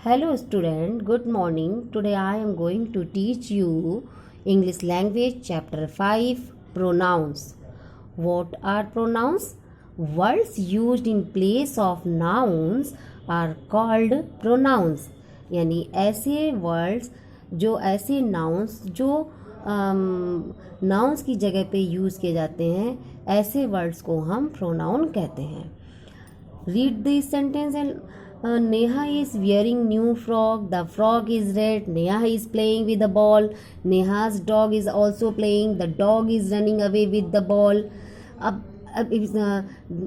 Hello student, good morning. Today I am going to teach you English language chapter 5 pronouns. What are pronouns? Words used in place of nouns are called pronouns. यानी ऐसे words जो ऐसे nouns जो nouns की जगह पे use किए जाते हैं ऐसे words को हम pronoun कहते हैं. Read this sentence and Neha is wearing new frock. The frog is red. Neha is playing with the ball. Neha's dog is also playing. The dog is running away with the ball. अब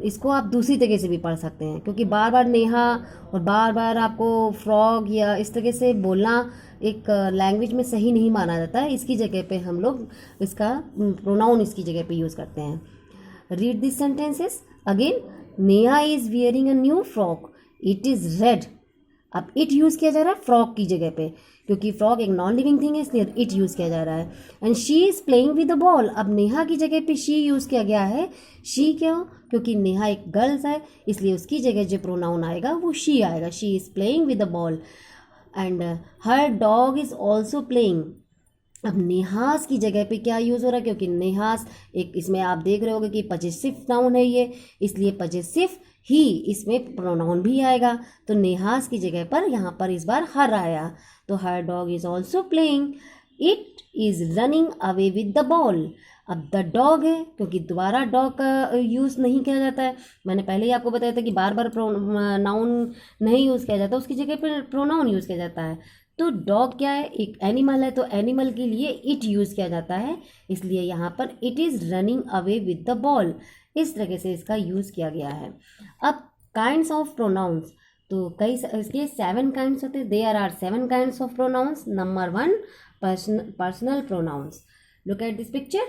इसको आप दूसरी तरीके से भी पढ़ सकते हैं क्योंकि बार बार नेहा और बार बार आपको फ्रॉग या इस तरीके से बोलना एक लैंग्वेज में सही नहीं माना जाता है. इसकी जगह पे हम लोग इसका प्रोनाउन इसकी जगह पे यूज़ करते हैं. Read this sentences again. Neha is wearing a new frock. It is red. अब इट यूज़ किया जा रहा है फ्रॉक की जगह पे क्योंकि फ्रॉक एक नॉन लिविंग थिंग है इसलिए इट यूज़ किया जा रहा है. And she is playing with the ball. अब नेहा की जगह पे शी यूज़ किया गया है. शी क्यों? क्योंकि नेहा एक गर्ल्स है इसलिए उसकी जगह जो प्रोनाउन आएगा वो शी आएगा. She is playing with the ball and her dog is also playing. अब नेहास की जगह पे क्या यूज़ हो रहा है क्योंकि नेहास एक इसमें आप देख रहे होगे कि पजेसिव नाउन है ये इसलिए पजेसिव ही इसमें प्रोनाउन भी आएगा. तो नेहास की जगह पर यहाँ पर इस बार हर आया. तो her dog is also playing. It is running away with the ball. अब द डॉग है क्योंकि दोबारा डॉग का यूज़ नहीं किया जाता है. मैंने पहले ही आपको बताया था कि बार बार नाउन नहीं यूज़ किया जाता उसकी जगह पर प्रोनाउन यूज़ किया जाता है. तो डॉग क्या है? एक एनिमल है तो एनिमल के लिए इट यूज़ किया जाता है इसलिए यहाँ पर it is running away with the ball. इस तरह से इसका यूज़ किया गया है. अब काइंड्स ऑफ प्रोनाउंस तो कई इसके 7 काइंड्स होते हैं. There are 7 kinds of pronouns. Number 1 personal pronouns. Look at this picture.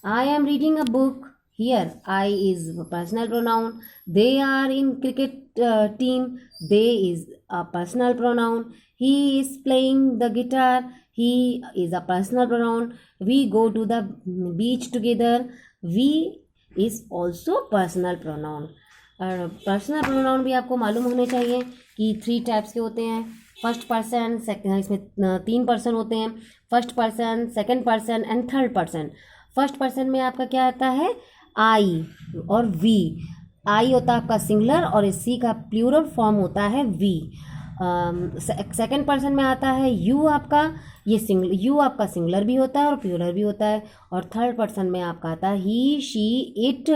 I am reading a book. Here, I is personal pronoun. They are in cricket team. They is a personal pronoun. He is playing the guitar. He is a personal pronoun. We go to the beach together. We is also personal pronoun. Personal pronoun भी आपको मालूम होने चाहिए कि 3 types के होते हैं. First person, इसमें 3 पर्सन होते हैं. First person, second person and third person. First person में आपका क्या आता है? आई और वी. आई होता है आपका सिंगुलर और सी का प्लूरल फॉर्म होता है वी. सेकंड पर्सन में आता है यू. आपका ये यू आपका सिंगुलर भी होता है और प्लूरल भी होता है. और थर्ड पर्सन में आपका आता है ही, शी, इट.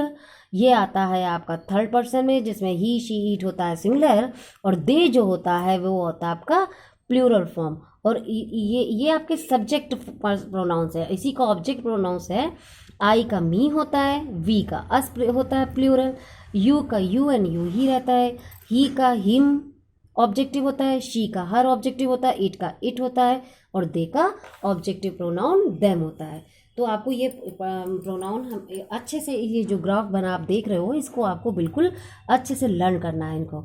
ये आता है आपका थर्ड पर्सन में जिसमें ही, शी, इट होता है सिंगुलर और दे जो होता है वो होता है आपका प्लूरल फॉर्म. और ये आपके सब्जेक्ट प्रोनाउंस है. इसी का ऑब्जेक्ट प्रोनाउंस है. आई का मी होता है. वी का अस होता है प्लूरल. यू का यू एंड यू ही रहता है. ही का हिम ऑब्जेक्टिव होता है. शी का हर ऑब्जेक्टिव होता है. इट का इट होता है और दे का ऑब्जेक्टिव प्रोनाउन देम होता है. तो आपको ये प्रोनाउन हम अच्छे से ये जो ग्राफ बना आप देख रहे हो इसको आपको बिल्कुल अच्छे से लर्न करना है इनको.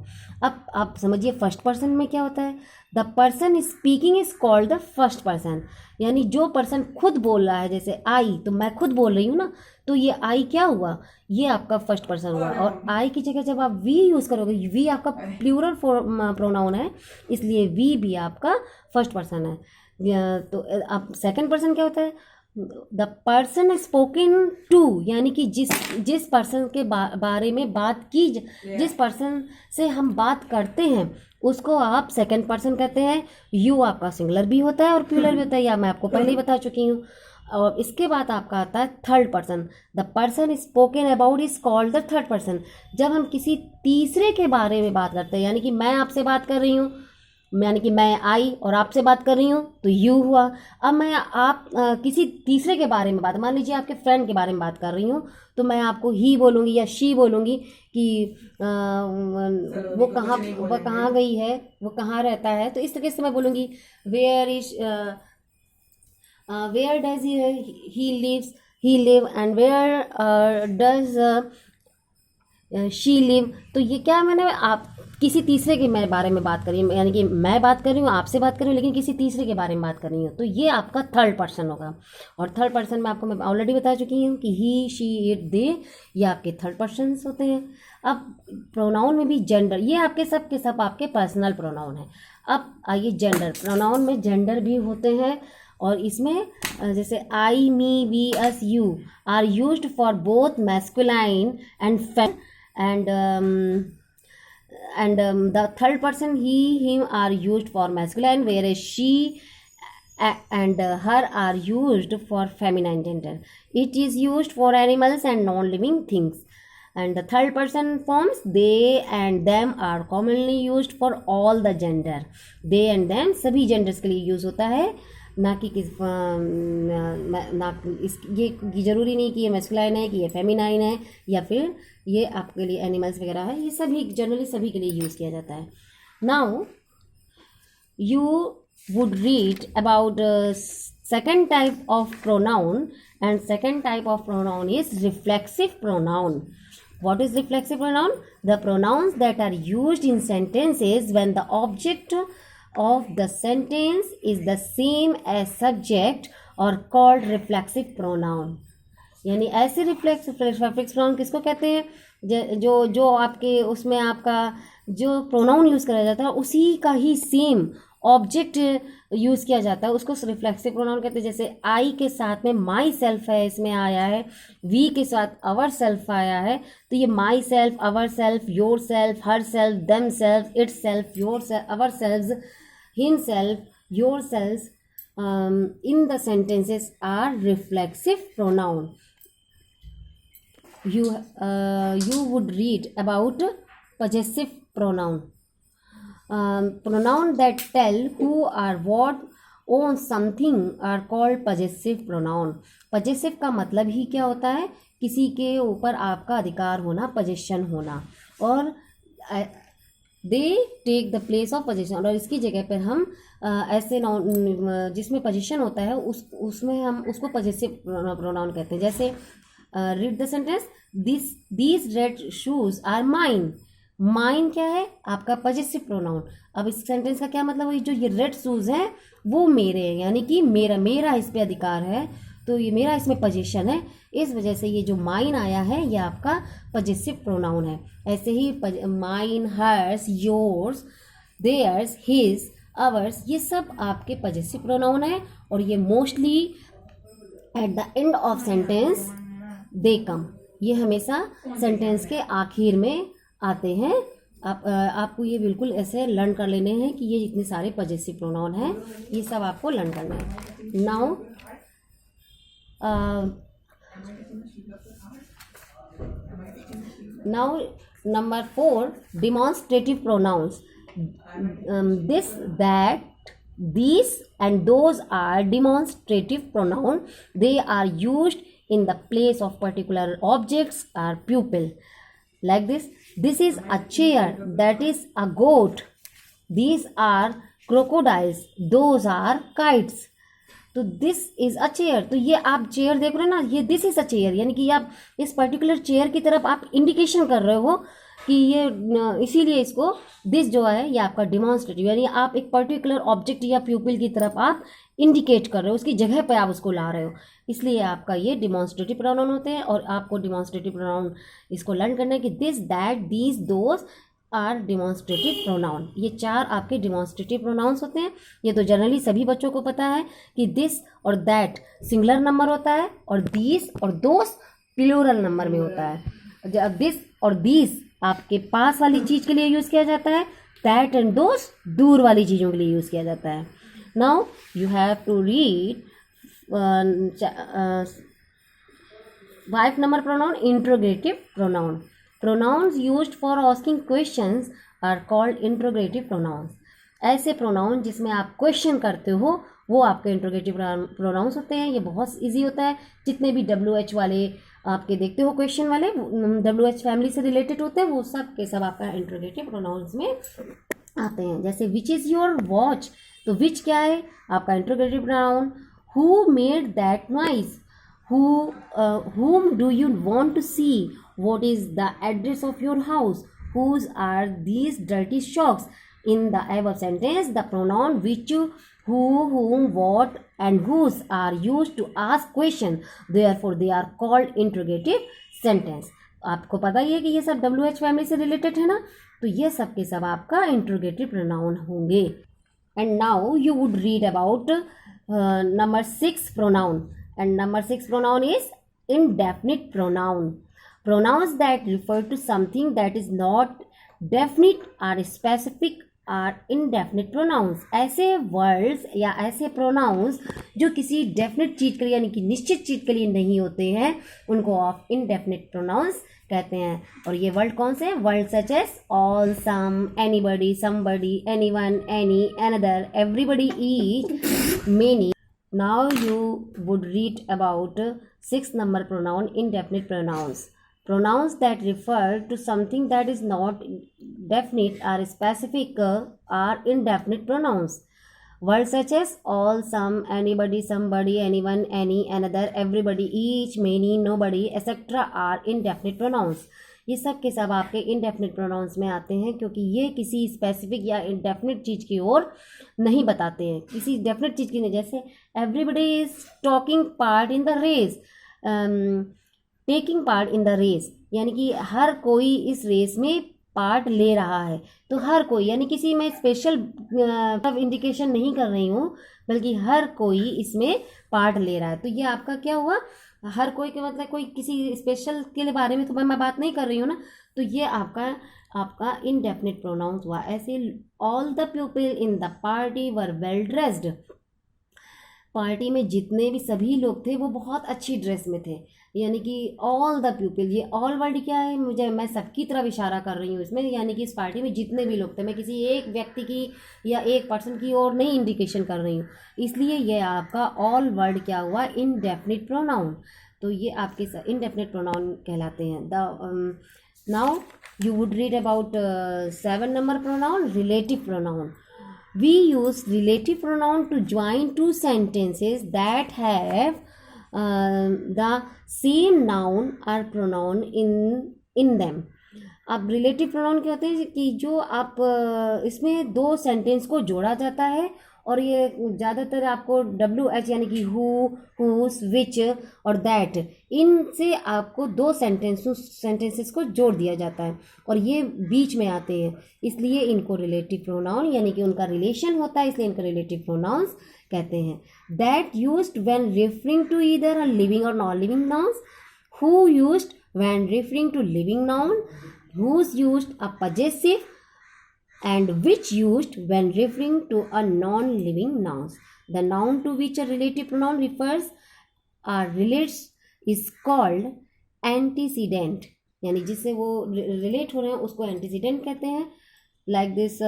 अब आप समझिए फर्स्ट पर्सन में क्या होता है. The person speaking is called the first person. यानी जो पर्सन खुद बोल रहा है जैसे आई तो मैं खुद बोल रही हूँ ना तो ये आई क्या हुआ? ये आपका फर्स्ट पर्सन हुआ. और आई की जगह जब आप वी यूज़ करोगे वी आपका प्लूरल प्रोनाउन है इसलिए वी भी आपका फर्स्ट पर्सन है. तो अब सेकंड पर्सन क्या होता है? The person spoken to. यानी कि जिस पर्सन के बारे में बात की जिस पर्सन से हम बात करते हैं उसको आप सेकंड पर्सन कहते हैं. यू आपका सिंगुलर भी होता है और प्लूरल भी होता है. या मैं आपको पहले ही बता चुकी हूँ. और इसके बाद आपका आता है third person. The person spoken about is called the third person. जब हम किसी तीसरे के बारे में बात करते हैं यानी कि मैं आपसे बात कर रही हूँ यानी कि मैं आई और आपसे बात कर रही हूँ तो यू हुआ. अब मैं आप किसी तीसरे के बारे में बात मान लीजिए आपके फ्रेंड के बारे में बात कर रही हूँ तो मैं आपको ही बोलूँगी या शी बोलूँगी कि वो कहाँ गई है, वो कहाँ रहता है. तो इस तरीके से मैं बोलूँगी where does he live and where does she live. तो ये क्या मैंने आप किसी तीसरे के मैं बारे में बात कर रही हूँ, यानी कि मैं बात कर रही हूँ, आपसे बात कर रही हूँ, लेकिन किसी तीसरे के बारे में बात कर रही हूँ, तो ये आपका थर्ड पर्सन होगा। और थर्ड पर्सन में आपको मैं ऑलरेडी बता चुकी हूँ कि ही, शी, इट, दे, ये आपके थर्ड पर्सन होते हैं। अब प्रोनाउन में भी जेंडर, ये आपके सब के सब आपके पर्सनल प्रोनाउन है। अब आइए जेंडर, प्रोनाउन में जेंडर भी होते हैं, और इसमें जैसे I, me, we, us, you are used for both masculine and and the third person, he, him are used for masculine, whereas she and her are used for feminine gender. It is used for animals and non-living things. And the third person forms, they and them are commonly used for all the gender. They and them सभी genders के लिए use होता है, ना कि किस ना इस ये ज़रूरी नहीं कि ये मैस्कुलाइन है, कि ये फेमिनाइन है, या फिर ये आपके लिए एनिमल्स वगैरह है। ये सभी जनरली सभी के लिए यूज़ किया जाता है। Now you would read about second type of pronoun, and second type of pronoun is reflexive pronoun. What is reflexive pronoun? The pronouns that are used in sentences when the object of the sentence is the same as subject are called reflexive pronoun. यानी ऐसे reflex pronoun किसको कहते हैं? जो जो आपके उसमें आपका जो प्रोनाउन यूज़ करा जाता है उसी का ही सेम ऑब्जेक्ट यूज़ किया जाता है, उसको रिफ्लेक्सिव प्रोनाउन कहते हैं। जैसे आई के साथ में माई सेल्फ है, इसमें आया है, वी के साथ अवर सेल्फ आया है, तो ये my self, our self, your self, her self, them self, it self, your self, our self, him self, your self in the sentences are reflexive pronoun. You would read about possessive pronoun. Pronoun that tell who or what owns something are called possessive pronoun. possessive का मतलब ही क्या होता है? किसी के ऊपर आपका अधिकार होना, possession होना, और they take the place of possession, और इसकी जगह पर हम ऐसे नाउन जिसमें पोजीशन होता है उसमें हम उसको पॉजेसिव प्रोनाउन कहते हैं। जैसे read the sentence, these red shoes are mine. Mine क्या है? आपका पॉजेसिव प्रोनाउन। अब इस सेंटेंस का क्या मतलब है? जो ये रेड शूज हैं वो मेरे हैं, यानी कि मेरा इस पे अधिकार है, तो ये मेरा इसमें पोजीशन है, इस वजह से ये जो माइन आया है ये आपका पॉजेसिव प्रोनाउन है। ऐसे ही mine, hers, yours, theirs, his, ours, ये सब आपके पॉजेसिव प्रोनाउन है, और ये mostly at the end of sentence they come, ये हमेशा सेंटेंस के आखिर में आते हैं। आपको ये बिल्कुल ऐसे लर्न कर लेने हैं कि ये जितने सारे पॉजेसिव प्रोनाउन हैं ये सब आपको लर्न करना है। Now now number 4, demonstrative pronouns. This, that, these and those are demonstrative pronoun. They are used in the place of particular objects or pupil. Like this is a chair, that is a goat, these are crocodiles, those are kites. तो this is a chair, तो ये आप chair देख रहे हो ना, ये this is a chair, यानी कि आप इस पर्टिकुलर चेयर की तरफ आप इंडिकेशन कर रहे हो कि ये, इसीलिए इसको दिस जो है ये आपका डिमॉन्स्ट्रेटिव, यानी आप एक पर्टिकुलर ऑब्जेक्ट या प्यूपिल की तरफ आप इंडिकेट कर रहे हो, उसकी जगह पे आप उसको ला रहे हो, इसलिए आपका ये डिमॉन्स्ट्रेटिव प्रोनाउन होते हैं। और आपको डिमॉन्स्ट्रेटिव प्रोनाउन इसको लर्न करना है कि this, that, these, those are demonstrative pronoun. ये 4 आपके डिमॉन्स्ट्रेटिव प्रोनाउंस होते हैं। ये तो जनरली सभी बच्चों को पता है कि दिस और दैट सिंगुलर नंबर होता है, और दीस और दोस प्लूरल नंबर में होता है। जब दिस और दीस आपके पास वाली चीज़ के लिए यूज़ किया जाता है, दैट एंड दोस दूर वाली चीज़ों के लिए यूज़ किया जाता है। Now you have to read 5 number pronoun, interrogative pronoun. Pronouns used for asking questions are called interrogative pronouns. ऐसे प्रोनाउन जिसमें आप क्वेश्चन करते हो वो आपके इंट्रोगेटिव प्रोनाउंस होते हैं। ये बहुत इजी होता है। जितने भी WH वाले आपके देखते हो क्वेश्चन वाले, WH फैमिली से रिलेटेड होते हैं, वो सब के सब आपका इंट्रोगेटिव प्रोनाउंस में आते हैं। जैसे विच इज़ योर वॉच, तो विच क्या है? आपका interrogative pronoun. Who made that noise, whom do you want to see, what is the address of your house, whose are these dirty socks? In the above sentence, the pronoun which, who, whom, what and whose are used to ask question. Therefore, they are called interrogative sentence. आपको पता ही है कि ये सब WH family से related है ना, तो ये सब के सब आपका इंट्रोगेटिव प्रोनाउन होंगे. And now you would read about number 6 pronoun, and number 6 pronoun is indefinite pronoun. Pronouns that refer to something that is not definite or specific are indefinite pronouns. ऐसे words या ऐसे pronouns जो किसी definite चीज के लिए यानी कि निश्चित चीज के लिए नहीं होते हैं उनको आप indefinite pronouns कहते हैं. और ये वर्ड कौन से हैं? Word such as all, some, anybody, somebody, anyone, any, another, everybody, each, many. Now you would read about 6 number pronoun, indefinite pronouns. Pronouns that refer to something that is not definite or specific are indefinite pronouns. Words such as all, some, anybody, somebody, anyone, any, another, everybody, each, many, nobody, etc. are indefinite pronouns. ये सब के सब आपके indefinite pronouns में आते हैं क्योंकि ये किसी specific या indefinite चीज़ की ओर नहीं बताते हैं, किसी definite चीज़ की नहीं. जैसे everybody is taking part in the race, taking part in the race यानी कि हर कोई इस रेस में पार्ट ले रहा है. तो हर कोई यानी किसी में स्पेशल इंडिकेशन नहीं कर रही हूँ बल्कि हर कोई इसमें पार्ट ले रहा है. तो ये आपका क्या हुआ? हर कोई के मतलब कोई किसी स्पेशल के बारे में तो मैं बात नहीं कर रही हूँ ना. तो ये आपका इनडेफिनिट प्रोनाउंस हुआ. ऐसे all the people in the party were well dressed. Party में जितने भी सभी लोग थे वो बहुत अच्छी ड्रेस में थे. यानी कि ऑल द पीपल, ये ऑल वर्ड क्या है? मैं सबकी तरफ इशारा कर रही हूँ इसमें. यानी कि इस पार्टी में जितने भी लोग थे, मैं किसी एक व्यक्ति की या एक पर्सन की ओर नहीं इंडिकेशन कर रही हूँ, इसलिए ये आपका ऑल वर्ड क्या हुआ? Indefinite pronoun. तो ये आपके इनडेफिनिट प्रोनाउन कहलाते हैं. Now you would read about 7 number pronoun, relative pronoun. We use relative pronoun to join two sentences that have the same noun or pronoun in them. अब relative pronoun क्या होते हैं कि जो आप इसमें दो सेंटेंस को जोड़ा जाता है और ये ज़्यादातर आपको WH यानी कि हु, हुस, विच और दैट, इनसे आपको दो सेंटेंसेस को जोड़ दिया जाता है और ये बीच में आते हैं, इसलिए इनको रिलेटिव प्रोनाउन यानी कि उनका रिलेशन होता है, इसलिए इनको रिलेटिव प्रोनाउंस कहते हैं. That used when referring to either a living or non living nouns. Who used when referring to living noun. Whose used a possessive, and which used when referring to a non-living nouns. The noun to which a relative pronoun refers or relates is called antecedent. यानी जिससे वो relate हो रहे हैं उसको antecedent कहते हैं. Like this,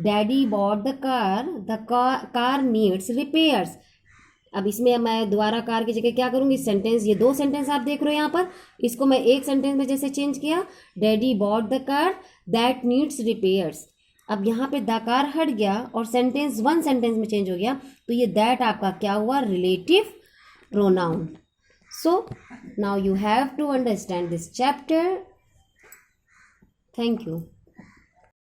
Daddy bought the car. The car needs repairs. अब इसमें मैं दोबारा कार की जगह क्या करूँगी? सेंटेंस, ये दो सेंटेंस आप देख रहे हो यहाँ पर, इसको मैं एक सेंटेंस में जैसे चेंज किया, daddy bought the car that needs repairs. अब यहाँ पे द कार हट गया और सेंटेंस वन सेंटेंस में चेंज हो गया, तो ये दैट आपका क्या हुआ? Relative pronoun. So now you have to understand this chapter. Thank you.